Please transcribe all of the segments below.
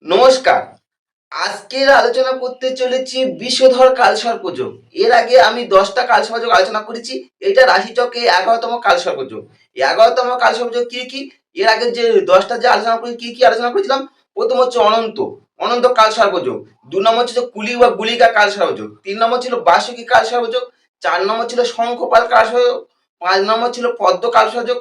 নমস্কার। আজকের আলোচনা করতে চলেছি বিষধর কালসর্পযোগ। এর আগে আমি ১০টা কালসর্পযোগ আলোচনা করেছি। এটা রাশিচক্রে ১১তম কালসর্পযোগ। এই ১১তম কালসর্পযোগ কি, কি? এর আগে যে ১০টা যে আলোচনা করেছি কি, কি আলোচনা করেছিলাম? ১ম হচ্ছে অনন্ত, অনন্ত কালসর্পযোগ। ২ নম্বর ছিল কুলি বা গুলিকা কালসর্পযোগ। ৩ নম্বর ছিল বাসুকী কালসর্পযোগ। ৪ নম্বর ছিল শঙ্খপাল কালসর্পযোগ। ৫ নম্বর ছিল পদ্ম কালসর্পযোগ।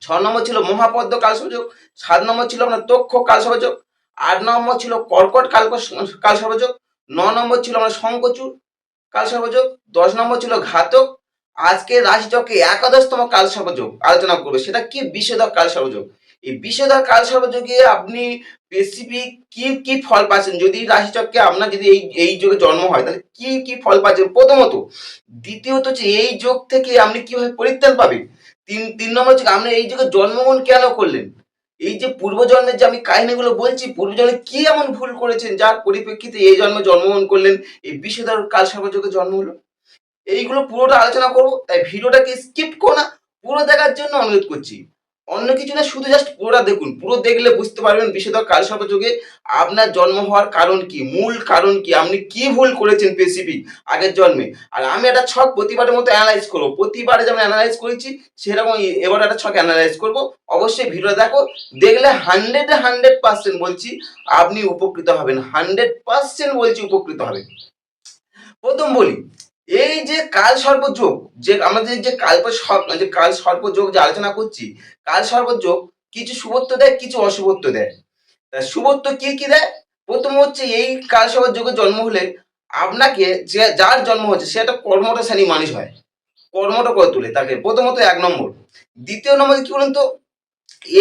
৬ নম্বর ছিল মহাপদ্ম কালসর্পযোগ। ৭ নম্বর ছিল আপনার তক্ষ কালসর্পযোগ। ৮ নম্বর ছিল কর্কট কালসর্পযোগ। ৯ নম্বর ছিল আমার শঙ্খচূড় কালসর্পযোগ। ১০ নম্বর ছিল ঘাতক। আজকে রাশিচক্রে একাদশতম কালসর্পযোগ আলোচনা করবে। সেটা কি? বিষধর কালসর্পযোগ। এই বিষধর কালসর্পযোগে আপনি স্পেসিফিক কি কি ফল পাচ্ছেন, যদি রাশিচক্রে আপনার যদি এই এই যোগে জন্ম হয় তাহলে কি কি ফল পাচ্ছেন প্রথমত। দ্বিতীয়ত হচ্ছে এই যোগ থেকে আপনি কিভাবে পরিত্রাণ পাবেন। তিন নম্বর হচ্ছে আপনি এই যুগে জন্মগ্রহণ কেন করলেন। এই যে পূর্বজন্মের যে আমি কাহিনীগুলো বলছি, পূর্বজন্মে কি এমন ভুল করেছেন যার পরিপ্রেক্ষিতে এই জন্মে জন্মগ্রহণ করলেন, এই বিষধর কালসর্পযোগে জন্ম হলো। এইগুলো পুরোটা আলোচনা করবো, তাই ভিডিওটাকে স্কিপ করো না, পুরো দেখার জন্য অনুরোধ করছি। অন্য কিছু না, শুধু জাস্ট পুরোটা দেখুন। পুরো দেখলে বুঝতে পারবেন বিষধর কালসর্পযোগে আপনার জন্ম হওয়ার কারণ কি, মূল কারণ কি, আপনি কি ভুল করেছেন স্পেসিফিক আগের জন্মে। আর আমি একটা ছক প্রতিবারের মতো অ্যানালাইজ করবো, প্রতিবারে যেমন অ্যানালাইজ করেছি সেরকম এবার একটা ছক অ্যানালাইজ করবো। অবশ্যই ভিডিও দেখো, দেখলে 100% বলছি আপনি উপকৃত হবেন, 100% বলছি উপকৃত হবেন। প্রথম বলি, এই যে কালসর্পযোগ, যে আমাদের যে কালসর্পযোগ যে আলোচনা করছি, কালসর্পযোগ কিছু শুভত্ব দেয়, কিছু অশুভত্ব দেয়। শুভত্ব কি কি দেয়? প্রথম হচ্ছে এই কালসর্পযোগে জন্ম হলে আপনাকে যে যার জন্ম হচ্ছে সে একটা কর্মঠা শ্রেণী মানুষ হয়, কর্মটা করে তোলে তাকে, প্রথমত ১ নম্বর। দ্বিতীয় নম্বর কি বলুন তো,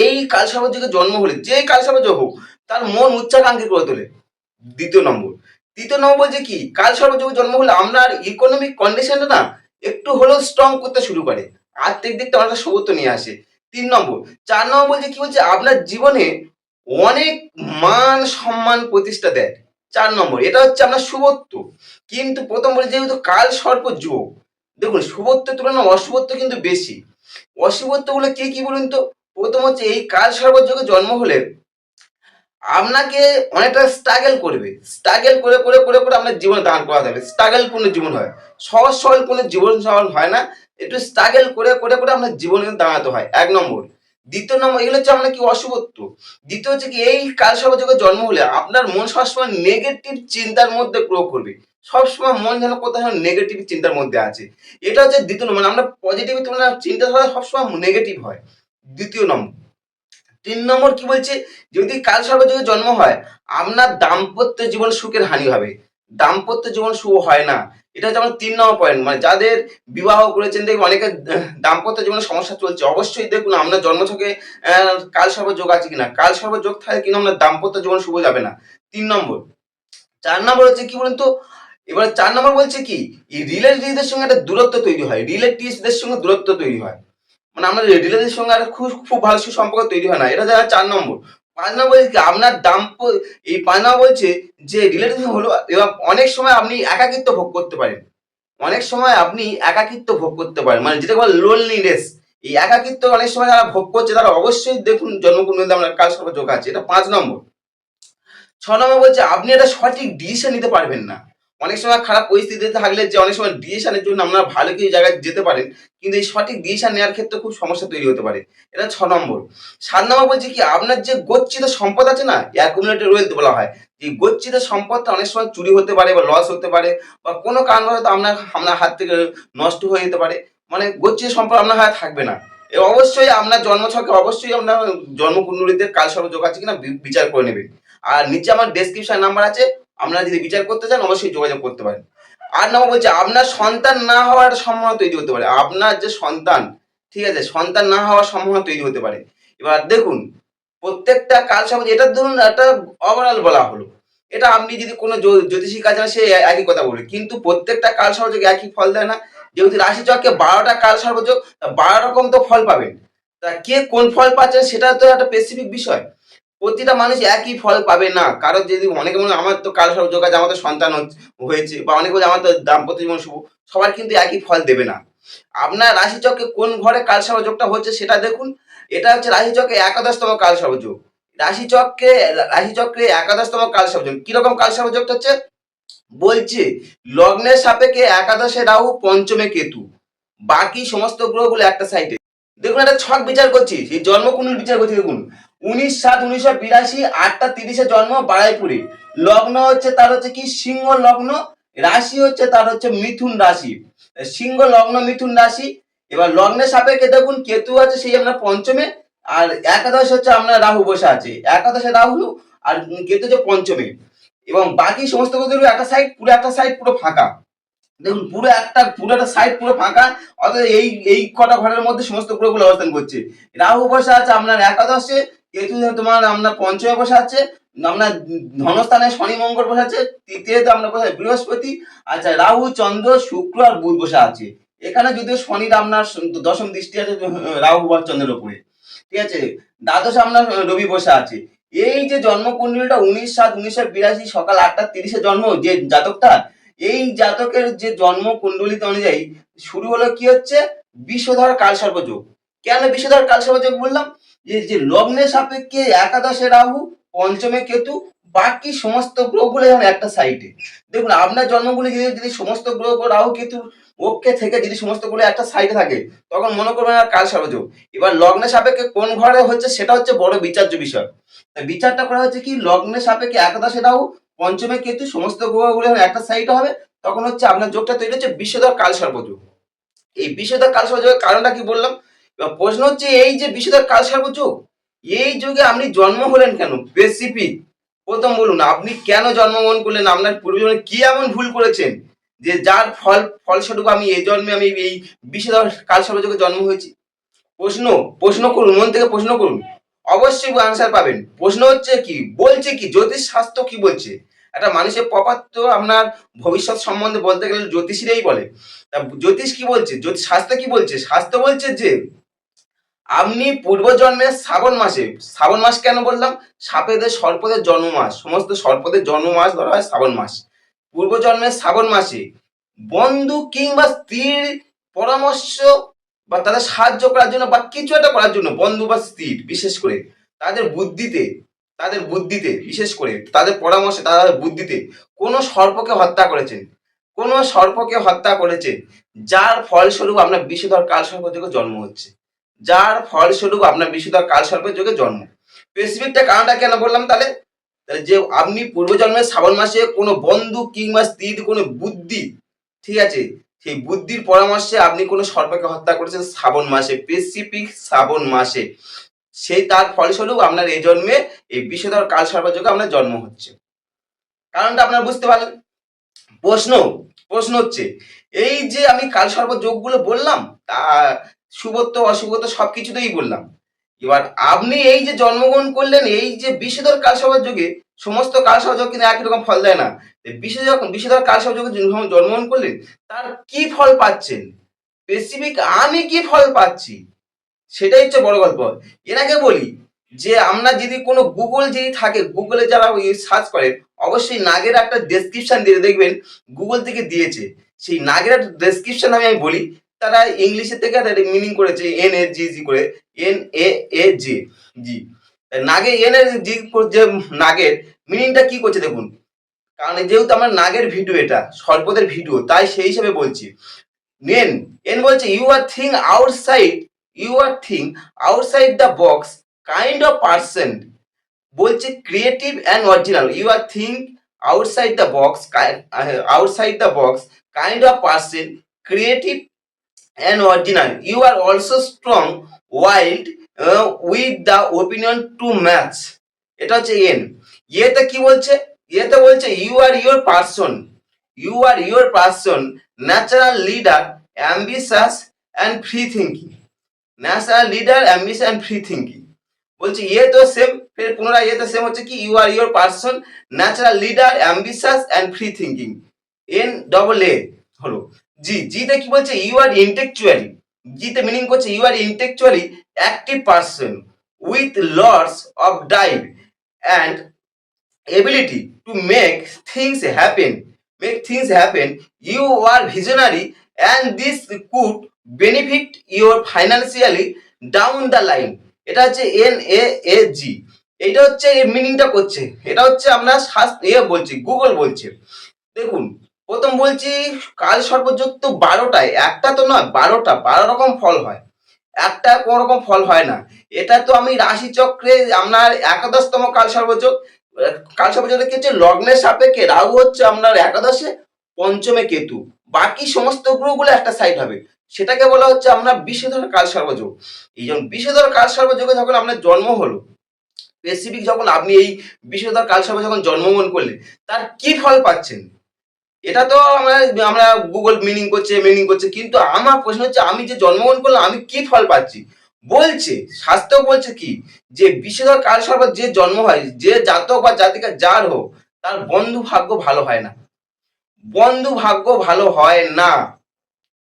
এই কালসর্পযোগে জন্ম হলে যে কালসর্পযোগ হোক তার মন উচ্চাকাঙ্ক্ষী করে তোলে, দ্বিতীয় নম্বর। তৃতীয় নম্বর বলছে কি, কালসর্পযোগে জন্ম হলে আপনার ইকোনমিক কন্ডিশনটা না একটু হলেও স্ট্রং করতে শুরু করে, আর্থিক দিকটা অনেকটা সবত্ব নিয়ে আসে। ৩ নম্বর। ৪ নম্বর বলছে কি, বলছে আপনার জীবনে অনেক মান সম্মান প্রতিষ্ঠা দেয়। ৪ নম্বর, এটা হচ্ছে আপনার শুভত্ব। কিন্তু প্রথম বলে যেহেতু কালসর্প যোগ, দেখুন শুভত্বের তুলনায় অশুভত্ব কিন্তু বেশি। অশুভত্বগুলো কি কি বলুন তো। প্রথম হচ্ছে এই কালসর্প যোগে জন্ম হলে আপনাকে অনেকটা স্ট্রাগল করবে, স্ট্রাগল করে করে করে করে আপনার জীবনে দাঁড় করাতে হবে। স্ট্রাগল পূর্ণ জীবন হয়, সহজ সরল কোনো জীবন সরল হয় না, একটু স্ট্রাগল করে করে করে আপনার জীবনে দাঁড়াতে হয়, ১ নম্বর। দ্বিতীয় নম্বর, এগুলো হচ্ছে আপনার কি অশুভত্ব। দ্বিতীয় হচ্ছে কি, এই কালসর্পযোগে জন্ম হলে আপনার মন সবসময় নেগেটিভ চিন্তার মধ্যে গ্রো করবে, সবসময় মন যেন কোথাও নেগেটিভ চিন্তার মধ্যে আছে। এটা হচ্ছে দ্বিতীয় নম্বর, আমরা পজিটিভ চিন্তাধারা সবসময় নেগেটিভ হয়, দ্বিতীয় নম্বর। ৩ নম্বর কি বলছে, যদি কালসর্পযোগে জন্ম হয় আপনার দাম্পত্য জীবন সুখের হানি হবে, দাম্পত্য জীবন শুভ হয় না। এটা হচ্ছে আমার ৩ নম্বর পয়েন্ট। মানে যাদের বিবাহ করেছেন দেখবেন অনেকের দাম্পত্য জীবনে সমস্যা চলছে, অবশ্যই দেখুন আপনার জন্মছকে কালসর্পযোগ আছে কিনা। কালসর্পযোগ থাকে কিন্তু আপনার দাম্পত্য জীবন শুভ যাবে না, ৩ নম্বর। ৪ নম্বর হচ্ছে কি বলুন তো, এবার ৪ নম্বর বলছে কি, এই রিলেটিভদের সঙ্গে একটা দূরত্ব তৈরি হয়, রিলেটিভসদের সঙ্গে দূরত্ব তৈরি হয়। মানে আমরা রিলেটিভদের সঙ্গে আর খুব খুব ভালো সুসম্পর্ক তৈরি হয় না, এটা যারা ৪ নম্বর। ৫ নম্বর বলছে কি, আপনার এই ৫ নম্বর বলছে যে রিলেটিভ হলো, এবার অনেক সময় আপনি একাকিত্ব ভোগ করতে পারেন, অনেক সময় আপনি একাকিত্ব ভোগ করতে পারেন, মানে যেটা বলে লোনলিনেস। এই একাকিত্ব অনেক সময় যারা ভোগ করছে তারা অবশ্যই দেখুন জন্মকুণ্ডলীতে আপনার কালসর্পযোগ আছে, এটা ৫ নম্বর। ৬ নম্বর বলছে আপনি একটা সঠিক ডিসিশন নিতে পারবেন না। অনেক সময় খারাপ পরিস্থিতিতে থাকলে যে অনেক সময় ডিসিশনের জন্য আপনারা ভালো কিছু জায়গায় যেতে পারেন, কিন্তু এই সঠিক ডিসিশন নেওয়ার ক্ষেত্রে খুব সমস্যা তৈরি হতে পারে, এটা ৬ নম্বর। ৭ নম্বর বলছে কি, আপনার যে গচ্ছিত সম্পদ আছে না, অ্যাকুমুলেটেড ওয়েলথ বলা হয়, এই গচ্ছিত সম্পদটা অনেক সময় চুরি হতে পারে বা লস হতে পারে, বা কোনো কারণে হয়তো আপনার আপনার হাত থেকে নষ্ট হয়ে যেতে পারে, মানে গচ্ছিত সম্পদ আপনার হাতে থাকবে না। অবশ্যই আপনার জন্মছকে অবশ্যই আপনার জন্মকুণ্ডলীতে কালসর্পযোগ আছে কিনা বিচার করে নেবেন। আর নিচে আমার ডেসক্রিপশন নাম্বার আছে, আপনারা যদি বিচার করতে চান অবশ্যই যোগাযোগ করতে পারেন। ৮ নম্বর বলছে আপনার সন্তান না হওয়ার একটা সম্ভাবনা তৈরি হতে পারে, আপনার যে সন্তান, ঠিক আছে, সন্তান না হওয়ার সম্ভাবনা তৈরি হতে পারে। এবার দেখুন প্রত্যেকটা কালসর্প, এটা ধরুন একটা ওভারঅল বলা হলো, এটা আপনি যদি কোনো জ্যোতিষীর কাছে যান সে একই কথা বলবে, কিন্তু প্রত্যেকটা কালসর্পযোগ একই ফল দেয় না। যেহেতু রাশিচক্রে ১২টা কালসর্পযোগ, ১২ রকম তো ফল পাবেন, তা কে কোন ফল পাচ্ছেন সেটা তো একটা স্পেসিফিক বিষয়। প্রতিটা মানুষ একই ফল পাবে না, কারণ যদি অনেকে বলে আমার তো কালসর্পযোগ আছে, আমার তো সন্তান হয়েছে, বা অনেকে বলে আমার তো দাম্পত্য জীবন শুভ, সবার কিন্তু একই ফল দেবে না। আপনার রাশিচক্রে কোন ঘরে কালসর্পযোগটা হচ্ছে সেটা দেখুন। এটা হচ্ছে রাশিচক্রে একাদশতম কালসর্পযোগ, রাশিচক্রে একাদশতম কালসর্পযোগ। কিরকম কালসর্পযোগটা হচ্ছে বলছে, লগ্নের সাপেক্ষে একাদশে রাহু, পঞ্চমে কেতু, বাকি সমস্ত গ্রহগুলো একটা সাইডে। দেখুন একটা ছক বিচার করছি, সেই জন্মকুণ্ডলী বিচার করছি। দেখুন 19/7/1982, 8টা 30-এ জন্ম, বারাইপুরে। লগ্ন হচ্ছে তার হচ্ছে কি সিংহ লগ্ন, রাশি হচ্ছে তার হচ্ছে মিথুন রাশি, সিংহ লগ্ন মিথুন রাশি। এবার লগ্নের সাপেক্ষে দেখুন কেতু আছে সেই আমরা পঞ্চমে, আর একাদশ হচ্ছে আমরা রাহু বসে আছে, একাদশে রাহু আর কেতু হচ্ছে পঞ্চমে। এবং বাকি সমস্ত গ্রহগুলো একটা সাইড পুরো ফাঁকা। দেখুন পুরো একটা সাইড পুরো ফাঁকা, অর্থাৎ এই কটা ঘরের মধ্যে সমস্ত গ্রহগুলো অবস্থান করছে। রাহু বসে আছে আপনার একাদশে, কেতু তোমার আপনার পঞ্চমে বসে আছে, আপনার ধনস্থানে শনি মঙ্গল বসে আছে, তৃতীয়তে আমরা বসে বৃহস্পতি, আচ্ছা রাহু চন্দ্র শুক্র আর বুধ বসে আছে। এখানে যদিও শনির আপনার দশম দৃষ্টি আছে রাহু বা চন্দ্রের উপরে, ঠিক আছে। দ্বাদশে আপনার রবি বসে আছে। এই যে জন্মকুণ্ডলীটা 19/7/1982 সকাল 8টা 30-এ জন্ম যে জাতকটা, এই জাতকের যে জন্ম কুণ্ডলিতে অনুযায়ী শুরু হলো কি হচ্ছে বিষধর কালসর্পযোগ। কেন বিষধর কালসর্পযোগ বললাম? যে লগ্নের সাপেক্ষে একাদশে রাহু, পঞ্চমে কেতু, বাকি সমস্ত গ্রহগুলো এখন একটা সাইডে। দেখুন আপনার জন্মগুলি যদি সমস্ত গ্রহ রাহু কেতুর ওকে থেকে যদি সমস্ত গুলো একটা সাইডে থাকে, তখন মনে করবেন আর কালসর্পযোগ। এবার লগ্নের সাপেক্ষে কোন ঘরে হচ্ছে সেটা হচ্ছে বড় বিচার্য বিষয়। বিচারটা করা হচ্ছে কি লগ্নের সাপেক্ষে একাদশে রাহু, পঞ্চমে কেতু, সমস্ত গ্রহগুলো একটা সাইডে হবে, তখন হচ্ছে আপনার যোগটা তৈরি হচ্ছে বিষধর কালসর্পযোগ। এই বিষধর কালসর্পযোগের কারণটা কি বললাম? এবার প্রশ্ন হচ্ছে এই যে বিষধর কালসর্পযোগ, এই যুগে আপনি জন্ম হলেন কেন স্পেসিফিক? প্রথম বলুন আপনি কেন জন্মগ্রহণ করলেন, আপনার পূর্বজন্মে কি এমন ভুল করেছেন যে যার ফলস্বরূপ আমি এই জন্মে আমি এই বিষধর কালসর্পযোগে জন্ম হয়েছি? প্রশ্ন করুন, মন থেকে প্রশ্ন করুন, অবশ্যই আনসার পাবেন। প্রশ্ন হচ্ছে কি বলছে, কি জ্যোতিষ শাস্ত্র কি বলছে? একটা মানুষের প্রপাত্য আপনার ভবিষ্যৎ সম্বন্ধে বলতে গেলে জ্যোতিষীরাই বলে। তা জ্যোতিষ কি বলছে, জ্যোতিষ শাস্ত্র কি বলছে? শাস্ত্র বলছে যে আপনি পূর্বজন্মে শ্রাবণ মাস কেন বললাম? সাপেদের সর্পদের জন্ম মাস, সমস্ত সর্পদের জন্ম মাস ধরা হয় শ্রাবণ মাস। পূর্বজন্মের শ্রাবণ মাসে বন্ধু কিংবা স্ত্রীর পরামর্শ বা তাদের সাহায্য করার জন্য বা কিছু একটা করার জন্য, বন্ধু বা স্ত্রীর বিশেষ করে তাদের বুদ্ধিতে বিশেষ করে তাদের পরামর্শে, তাদের বুদ্ধিতে কোনো সর্পকে হত্যা করেছে, যার ফলস্বরূপ আপনার বিষধর কালসর্পযোগে জন্ম হচ্ছে, জন্ম। স্পেসিফিকটা কারণটা কেন বললাম তাহলে? যে আপনি পূর্বজন্মের শ্রাবণ মাসে কোনো বন্ধু কিংবা স্ত্রীর কোনো বুদ্ধি, ঠিক আছে, সেই বুদ্ধির পরামর্শে আপনি কোনো সর্পকে হত্যা করেছেন শ্রাবণ মাসে, স্পেসিফিক শ্রাবণ মাসে, সেই তার ফলস্বরূপ আপনার এই জন্মে এই বিষধর কালসর্পযোগে আপনার জন্ম হচ্ছে। কারণটা আপনারা বুঝতে পারলেন। প্রশ্ন হচ্ছে এই যে আমি কালসর্পযোগগুলো বললাম, তা শুভত্ব অশুভত্ব সবকিছুতেই বললাম। এবার আপনি এই যে জন্মগ্রহণ করলেন এই যে বিষধর কালসর্পযোগে, সমস্ত কালসর্পযোগ কিন্তু একই রকম ফল দেয় না। বিষধর কালসর্পযোগে জন্মগ্রহণ করলেন, তার কি ফল পাচ্ছেন? স্পেসিফিক আমি কি ফল পাচ্ছি সেটাই হচ্ছে বড় গল্প। এর আগে বলি যে আমরা যদি কোনো গুগলে যারা সার্চ করে, অবশ্যই নাগের একটা ডেসক্রিপশন দিয়ে দেখবেন গুগল থেকে দিয়েছে। সেই নাগের একটা ডেসক্রিপশন আমি বলি, তারা ইংলিশে থেকে মিনিং করেছে NAGG করে, NAAG নাগে NAG যে নাগের মিনিংটা কি করছে দেখুন। কারণ যেহেতু আমার নাগের ভিডিও, এটা সর্পদের ভিডিও, তাই সেই হিসেবে বলছি। এন বলছে you are think outside the box kind of person. বলছে creative and original, you are think outside the box kind of person, creative and original, you are also strong wild with the opinion to match. এটা হচ্ছে ইয়েতে কি বলছে? ইয়েতে বলছে you are your person natural leader ambitious and free thinking. বলছে ইয়ে তো সেম, ফের পুনরায় ইয়ে তো সেম হচ্ছে কি you are your person natural leader ambitious and free thinking, NAA হলো। জিতে কি বলছে? ইউ আর ইন্টেলেকচুয়ালি, জিতে মিনিং করছে you are intellectually active person with lots of drive and ability to make things happen, you are visionary and this could benefit your financially down the line. এটা হচ্ছে NAAG। এইটা হচ্ছে এই মিনিংটা করছে, এটা হচ্ছে আমরা বলছি, গুগল বলছে। দেখুন, প্রথম বলছি কাল সর্পযোগ তো 12টায়, একটা তো নয় 12টা, 12 রকম ফল হয়, একটা কোনো রকম ফল হয় না। এটা তো আমি রাশিচক্রে আপনার একাদশতম কালসর্পযোগ। কালসর্পযোগটা কি হচ্ছে, লগ্নের সাপেক্ষে রাহু হচ্ছে আপনার একাদশে, পঞ্চমে কেতু, বাকি সমস্ত গ্রহগুলো একটা সাইড হবে, সেটাকে বলা হচ্ছে আপনার বিষধর কালসর্পযোগ। এই যখন বিষধর কালসর্পযোগে যখন আপনার জন্ম হলো, স্পেসিফিক যখন আপনি এই বিষধর কালসর্পে যখন জন্মগ্রহণ করলেন, তার কি ফল পাচ্ছেন? এটা তো আমরা আমরা গুগল মিনিং করছে, কিন্তু আমার প্রশ্ন হচ্ছে আমি যে জন্মগ্রহণ করলাম আমি কি ফল পাচ্ছি? বলছে, শাস্ত্র বলছে কি, যে বিষধর কালসর্প যে জন্ম হয়, যে জাতক বা জাতিকা যার হোক, তার বন্ধু ভাগ্য ভালো হয় না, বন্ধু ভাগ্য ভালো হয় না,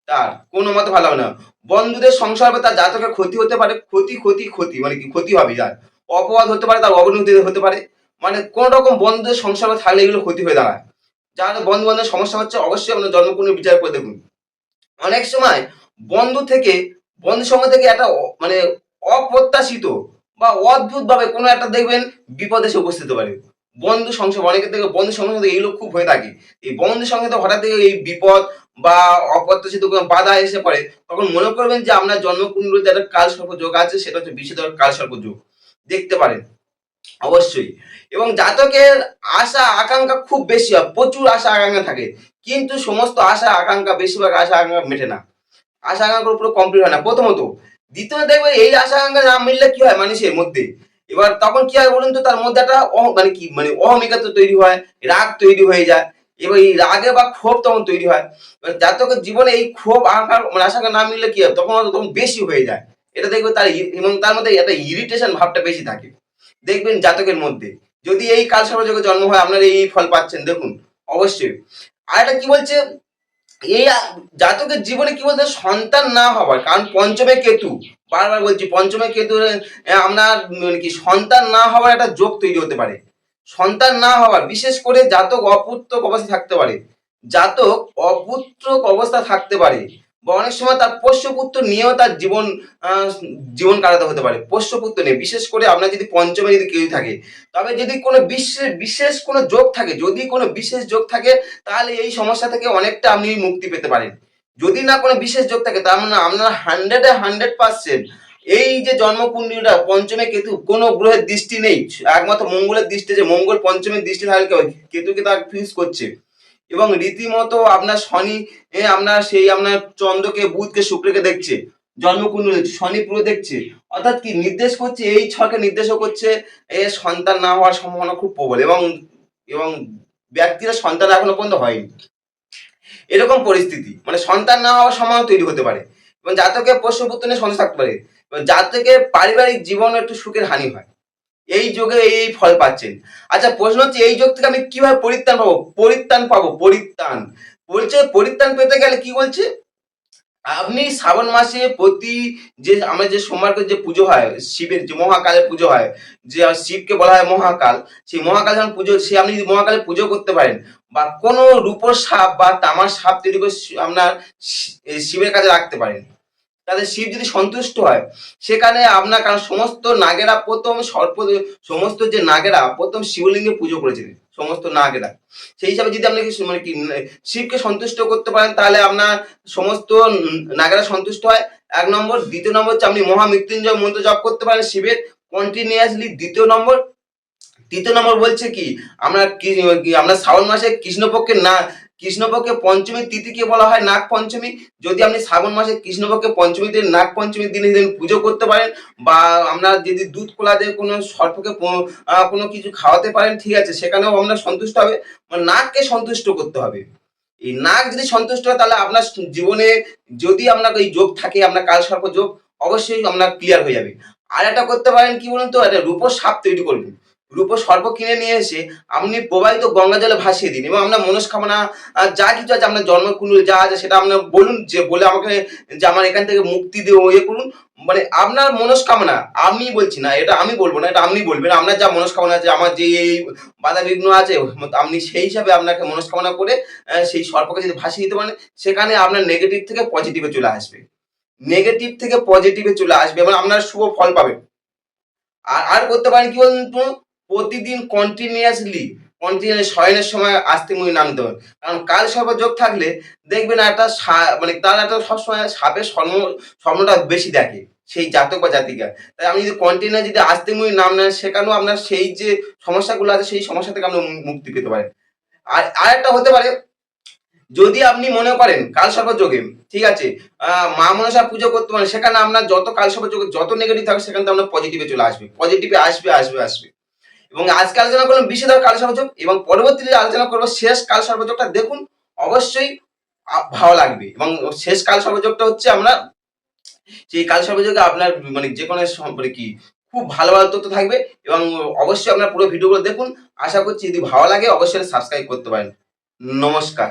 তার কোনো মতে ভালো হবে না। বন্ধুদের সংসার হবে, তার জাতকের ক্ষতি হতে পারে, ক্ষতি মানে কি, ক্ষতি হবে যার, অপবাদ হতে পারে, তার অবনতি হতে পারে, মানে কোন রকম বন্ধুদের সংসারে থাকলে এগুলো ক্ষতি হয়ে দাঁড়ায়। যার বন্ধু বান্ধবের সমস্যা হচ্ছে, অবশ্যই আপনার জন্মকুণ্ডলী বিচার করে দেখুন। অনেক সময় বন্ধু থেকে, বন্ধু সঙ্গ থেকে একটা মানে অপ্রত্যাশিত বা অদ্ভুত ভাবে কোনো একটা দেখবেন বিপদ এসে উপস্থিত হতে পারে। বন্ধু সংসার, অনেকের থেকে বন্ধু সঙ্গে এইগুলো খুব হয়ে থাকে। এই বন্ধু সঙ্গে তো হঠাৎ এই বিপদ বা অপ্রত্যাশিত কোনো বাধা এসে পড়ে, তখন মনে করবেন যে আপনার জন্মকুণ্ডলীতে একটা কালসর্প যোগ আছে, সেটা হচ্ছে বিষধর কালসর্প যোগ। দেখতে পারেন অবশ্যই। এবং জাতকের আশা আকাঙ্ক্ষা খুব বেশি হয়, প্রচুর আশা আকাঙ্ক্ষা থাকে, কিন্তু সমস্ত আশা আকাঙ্ক্ষা, বেশিরভাগ আশা আকাঙ্ক্ষা মেটে না, আশা আকাঙ্ক্ষা পুরো কমপ্লিট হয় না প্রথমত। দ্বিতীয়ত দেখবে এই আশা আকাঙ্ক্ষা না মিললে কি হয় মানুষের মধ্যে, এবার তখন কি হয় বলুন তো, তার মধ্যে একটা মানে কি মানে অহমিকাত্ব তৈরি হয়, রাগ তৈরি হয়ে যায়, এবার এই রাগে বা ক্ষোভ তখন তৈরি হয়। এবার জাতকের জীবনে এই ক্ষোভ আকাঙ্ক্ষা মানে আশা আকাঙ্ক্ষা না মিললে কি হয়, তখন বেশি হয়ে যায়। এটা দেখবে তার এবং তার মধ্যে একটা ইরিটেশন ভাবটা বেশি থাকে দেখবেন জাতকের মধ্যে। যদি এই কালসর্পযোগে জন্ম হয় আপনারা এই ফল পাচ্ছেন দেখুন, অবশ্যই। আর এটা কি বলছে, এই জাতকের জীবনে কি বলতে, সন্তান না হওয়ার কারণ পঞ্চমে কেতু, বারবার বলছি পঞ্চমে কেতু, আপনার মানে কি সন্তান না হওয়ার একটা যোগ তৈরি হতে পারে। সন্তান না হওয়ার, বিশেষ করে জাতক অপুত্রক অবস্থা থাকতে পারে, জাতক অপুত্রক অবস্থা থাকতে পারে, বা অনেক সময় তার পোষ্যপুত্র নিয়েও তার জীবন কাটাতে হতে পারে। পোষ্যপুত্র নিয়ে, বিশেষ করে আপনার যদি পঞ্চমে যদি কেউ থাকে, তবে যদি কোনো বিশেষ কোনো যোগ থাকে, যদি কোনো বিশেষ যোগ থাকে, তাহলে এই সমস্যা থেকে অনেকটা আপনি মুক্তি পেতে পারেন। যদি না কোনো বিশেষ যোগ থাকে, তার মানে আপনার 100% এই যে জন্মকুণ্ডলীটা পঞ্চমে কেতু, কোনো গ্রহের দৃষ্টি নেই, একমাত্র মঙ্গলের দৃষ্টি, যে মঙ্গল পঞ্চমের দৃষ্টি থাকলে কেতুকে তার ফিক্স করছে। এবং রীতিমতো আপনার শনি আপনার সেই আপনার চন্দ্রকে, বুধকে, শুক্রকে দেখছে, জন্মকুণ্ডলী শনি পুরো দেখছে, অর্থাৎ কি নির্দেশ করছে, এই ছকে নির্দেশও করছে এ সন্তান না হওয়ার সম্ভাবনা খুব প্রবল, এবং এবং ব্যক্তিরা সন্তান এখনো পর্যন্ত হয়নি, এরকম পরিস্থিতি, মানে সন্তান না হওয়ার সম্ভাবনা তৈরি হতে পারে, এবং জাতকের পোষ্যপুত্র নিয়ে সমস্যা থাকতে পারে, এবং জাতকের পারিবারিক জীবন একটু সুখের হানি হয়, এই যোগে এই ফল পাচ্ছেন। আচ্ছা, প্রশ্ন হচ্ছে এই যোগ থেকে আমি কিভাবে পরিত্রাণ বলছে, পরিত্রাণ পেতে গেলে কি বলছে, আপনি শ্রাবণ মাসে প্রতি, যে আমরা যে সোমবার করে যে পুজো হয় শিবের, যে মহাকালের পুজো হয়, যে শিবকে বলা হয় মহাকাল, সেই মহাকাল যখন পুজো, সে আপনি যদি মহাকালের পুজো করতে পারেন, বা কোনো রূপোর সাপ বা তামার সাপ তৈরি করে আপনার শিবের কাছে রাখতে পারেন, তাহলে শিব যদি সন্তুষ্ট হয় সেখানে আপনার, কারণ সমস্ত নাগেরা প্রথম সমস্ত যে নাগেরা প্রথম শিবলিঙ্গে পুজো করেছিলেন, সমস্ত নাগেরা, সেই হিসাবে যদি আপনি মানে কি শিবকে সন্তুষ্ট করতে পারেন, তাহলে আপনার সমস্ত নাগেরা সন্তুষ্ট হয়, 1 নম্বর। দ্বিতীয় নম্বর হচ্ছে আপনি মহামৃত্যুঞ্জয় মন্ত্র জপ করতে পারেন শিবের কন্টিনিউয়াসলি, দ্বিতীয় নম্বর। তৃতীয় নম্বর বলছে কি, আমরা আমরা শ্রাবণ মাসে কৃষ্ণপক্ষে পঞ্চমী তিথিকে বলা হয় নাগ পঞ্চমী। যদি আপনি শ্রাবণ মাসে কৃষ্ণপক্ষে পঞ্চমীতে, নাগ পঞ্চমীর দিনে পুজো করতে পারেন, বা আমরা যদি দুধ কোলা দিয়ে কোনো সর্পকে কোনো কিছু খাওয়াতে পারেন, ঠিক আছে, সেখানেও আমরা সন্তুষ্ট হবে, মানে নাগকে সন্তুষ্ট করতে হবে। এই নাগ যদি সন্তুষ্ট হয়, তাহলে আপনার জীবনে যদি আপনার এই যোগ থাকে, আপনার কালসর্প যোগ, অবশ্যই আপনার ক্লিয়ার হয়ে যাবে। আর একটা করতে পারেন কি বলুন তো, একটা রূপোর সাপ তৈরি করবেন, রূপোর সর্প কিনে নিয়ে এসে আপনি প্রবাহিত গঙ্গা জলে ভাসিয়ে দিন, এবং আপনার মনস্কামনা যা কিছু আছে, আপনার জন্মকুণ্ডলী যা আছে সেটা আপনার বলুন, যে বলে আমাকে যে আমার এখান থেকে মুক্তি দিয়ে ইয়ে করুন, মানে আপনার মনস্কামনা, আমি বলছি না, এটা আমি বলবো না, এটা আপনি বলবেন, আপনার যা মনস্কামনা আছে, আমার যে এই বাধা বিঘ্ন আছে, আপনি সেই হিসাবে আপনাকে মনস্কামনা করে সেই সর্পকে যদি ভাসিয়ে দিতে পারেন, সেখানে আপনার নেগেটিভ থেকে পজিটিভে চলে আসবে, নেগেটিভ থেকে পজিটিভে চলে আসবে এবং আপনার শুভ ফল পাবেন। আর করতে পারেন কি বলুন তো, প্রতিদিন শয়নের সময় আস্তে মুড়ি নামতে হবে। কারণ কাল সর্পযোগ থাকলে দেখবেন একটা মানে তার একটা সবসময় সাপের স্বপ্নটা বেশি দেখে সেই জাতক বা জাতিকা। তাই আপনি যদি কন্টিনিউ যদি আস্তে মুড়ি নাম নেন, সেখানেও আপনার সেই যে সমস্যাগুলো আছে সেই সমস্যা থেকে আপনি মুক্তি পেতে পারেন। আর আরেকটা হতে পারে, যদি আপনি মনে করেন কালসর্প যোগে, ঠিক আছে, মা মনসা পুজো করতে পারেন, সেখানে আপনার যত কালসর্প যোগে যত নেগেটিভ থাকবে সেখান থেকে আপনার পজিটিভে চলে আসবে, পজিটিভে আসবে আসবে আসবে। এবং আজকে আলোচনা করলাম বিষধর কালসর্প যোগ, এবং পরবর্তীতে আলোচনা করবো শেষ কালসর্প যোগটা। দেখুন, অবশ্যই ভালো লাগবে। এবং শেষ কালসর্প যোগটা হচ্ছে আমরা সেই কালসর্প যোগে আপনার মানে যে কোনো মানে কি খুব ভালো ভালো তথ্য থাকবে। এবং অবশ্যই আপনার পুরো ভিডিওগুলো দেখুন। আশা করছি যদি ভালো লাগে অবশ্যই সাবস্ক্রাইব করতে পারেন। নমস্কার।